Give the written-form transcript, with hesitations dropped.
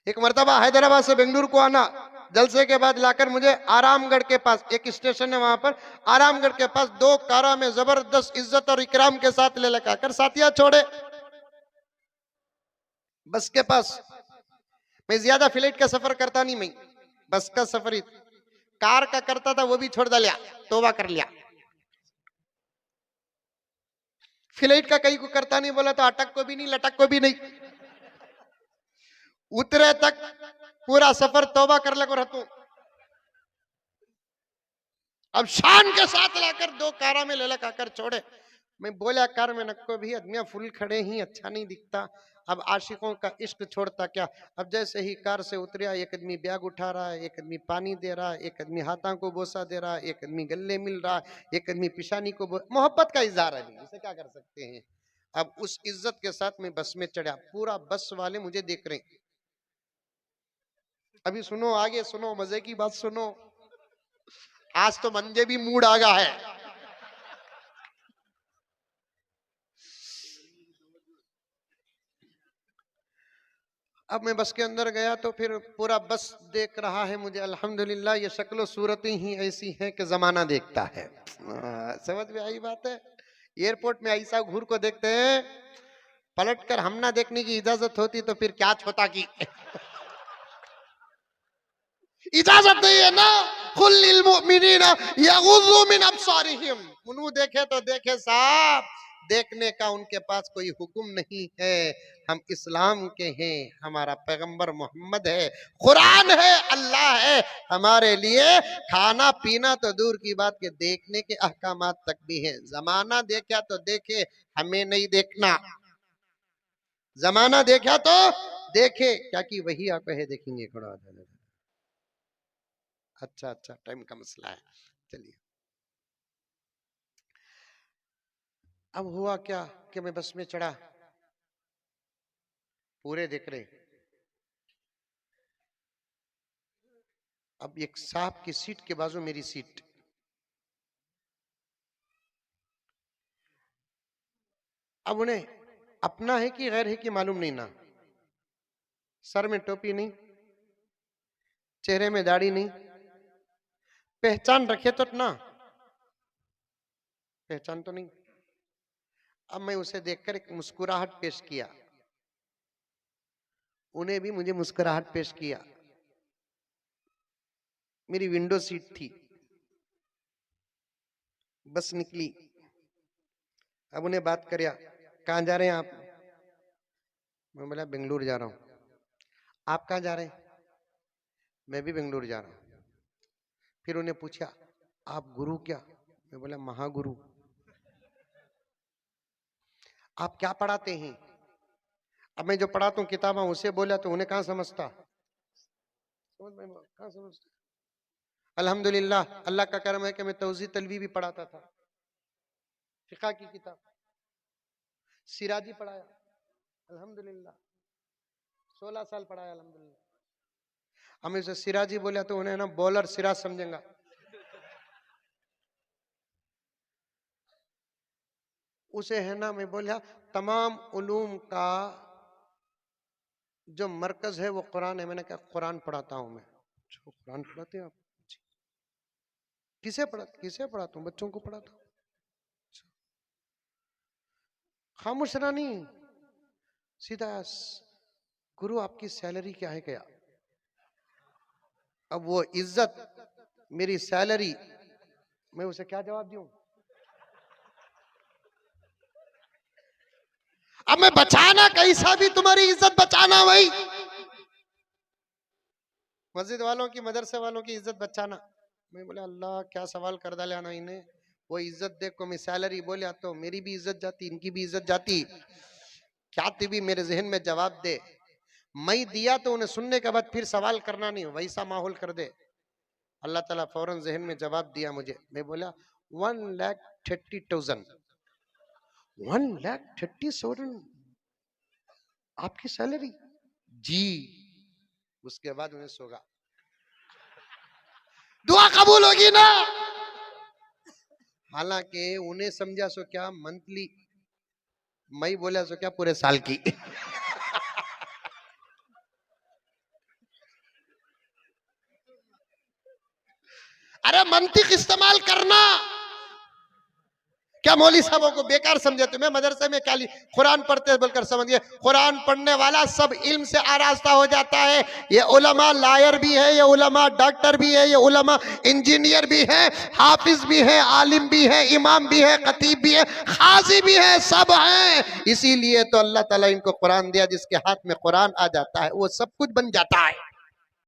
एक मर्तबा हैदराबाद से बेंगलुरु को आना, जलसे के बाद लाकर मुझे आरामगढ़ के पास एक स्टेशन है, वहां पर आरामगढ़ के पास दो कारा में जबरदस्त इज्जत और इकराम के साथ ले लगा साथिया छोड़े बस के पास। मैं ज्यादा फ्लाइट का सफर करता नहीं, मैं बस का सफर ही कार का करता था, वो भी छोड़ डालिया, तोबा कर लिया। फ्लाइट का कहीं को करता नहीं, बोला तो अटक को भी नहीं, लटक को भी नहीं, उतरे तक पूरा सफर तौबा कर ले को रहता। अब शान के साथ लाकर दो कारा में ले लगा छोड़े। मैं बोला कार में नक्को भी आदमियां फुल खड़े ही, अच्छा नहीं दिखता, अब आशिकों का इश्क छोड़ता क्या। अब जैसे ही कार से उतरिया, एक आदमी बैग उठा रहा है, एक आदमी पानी दे रहा है, एक आदमी हाथों को बोसा दे रहा है, एक आदमी गले मिल रहा है, एक आदमी पिशानी को मोहब्बत का इजहार है, इसे क्या कर सकते हैं। अब उस इज्जत के साथ मैं बस में चढ़ा, पूरा बस वाले मुझे देख रहे। अभी सुनो, आगे सुनो, मजे की बात सुनो, आज तो मंजे भी मूड आ गया है। अब मैं बस के अंदर गया तो फिर पूरा बस देख रहा है मुझे, अल्हम्दुलिल्लाह ये शक्लो सूरतें ही ऐसी हैं कि जमाना देखता है। समझ में आई बात है। एयरपोर्ट में ऐसा घूर को देखते हैं, पलट कर हम ना देखने की इजाजत होती तो फिर क्या छोटा की। इजाजत नहीं है ना। कुल लिल मुमिनीना यगुज़्ज़ू मिन अब्सारिहिम, उन्हों देखे तो देखे साहब, देखने का उनके पास कोई हुक्म नहीं है। हम इस्लाम के हैं, हमारा पैगंबर मोहम्मद है, कुरान है, अल्लाह है हमारे लिए। खाना पीना तो दूर की बात के देखने के अहकामात तक भी है। जमाना देखा तो देखे, हमें नहीं देखना। जमाना देखा तो देखे, क्या कि वही आप है देखेंगे। अच्छा अच्छा, टाइम का मसला है, चलिए। अब हुआ क्या कि मैं बस में चढ़ा, पूरे देख रहे। अब एक साहब की सीट के बाजू मेरी सीट, अब उन्हें अपना है कि गैर है कि मालूम नहीं ना, सर में टोपी नहीं, चेहरे में दाढ़ी नहीं, पहचान रखे तो ना, पहचान तो नहीं। अब मैं उसे देखकर एक मुस्कुराहट पेश किया, उन्हें भी मुझे मुस्कुराहट पेश किया। मेरी विंडो सीट थी, बस निकली। अब उन्हें बात कर, कहां जा रहे हैं आप? मैं बोला बेंगलुरु जा रहा हूं। आप कहां जा रहे हैं? मैं भी बेंगलुरु जा रहा हूं। फिर उन्हें पूछा आप गुरु क्या? मैं बोला महागुरु। आप क्या पढ़ाते हैं? अब मैं जो पढ़ाता हूँ किताबें, उसे बोला तो उन्हें कहां समझता, कहां समझता। अल्हम्दुलिल्लाह, अल्लाह का करम है कि मैं तौज़ी तलवी भी पढ़ाता था, फिक़ा की किताब, सिराजी पढ़ाया अल्हम्दुलिल्लाह, 16 साल पढ़ाया अल्हम्दुलिल्लाह। हमें से सिराजी बोला तो उन्हें ना बॉलर सिराज समझेगा। उसे है ना, मैं बोला तमाम उलूम का जो मरकज है वो कुरान है। मैंने कहा कुरान पढ़ाता हूं मैं। जो कुरान पढ़ाते हैं आप? किसे पढ़ाता हूँ? बच्चों को पढ़ाता हूँ। खामोश रानी, सीधा गुरु आपकी सैलरी क्या है क्या? अब वो इज्जत, मेरी सैलरी, मैं उसे क्या जवाब दूं? अब मैं बचाना कैसा भी, तुम्हारी इज्जत बचाना भाई, मस्जिद वालों की, मदरसे वालों की इज्जत बचाना। मैं बोला अल्लाह क्या सवाल कर डाला ना इन्हें। वो इज्जत देख को मैं सैलरी बोलिया तो मेरी भी इज्जत जाती, इनकी भी इज्जत जाती। क्या भी मेरे जहन में जवाब दे, मैं दिया तो उन्हें सुनने के बाद फिर सवाल करना नहीं, वैसा माहौल कर दे। अल्लाह ताला फौरन जहन में जवाब दिया मुझे। मैं बोला 1,30,000। 1,30,000 आपकी सैलरी? जी। उसके बाद उन्हें सोगा, दुआ कबूल होगी ना। हालांकि उन्हें समझा सो क्या मंथली, मैं बोला सो क्या पूरे साल की। अरे मंतिक इस्तेमाल करना। क्या मौली साहबों को बेकार समझे? तुम्हें मदरसे में क्या कुरान पढ़ते बोलकर समझिए, कुरान पढ़ने वाला सब इल्म से आरास्ता हो जाता है। ये उलमा लायर भी है, ये उलमा डॉक्टर भी है, ये उलमा इंजीनियर भी है, हाफिज भी है, आलिम भी है, इमाम भी है, खतीब भी है, खाजी भी है, सब हैं। इसीलिए तो अल्लाह ताला इनको कुरान दिया, जिसके हाथ में कुरान आ जाता है वो सब कुछ बन जाता है।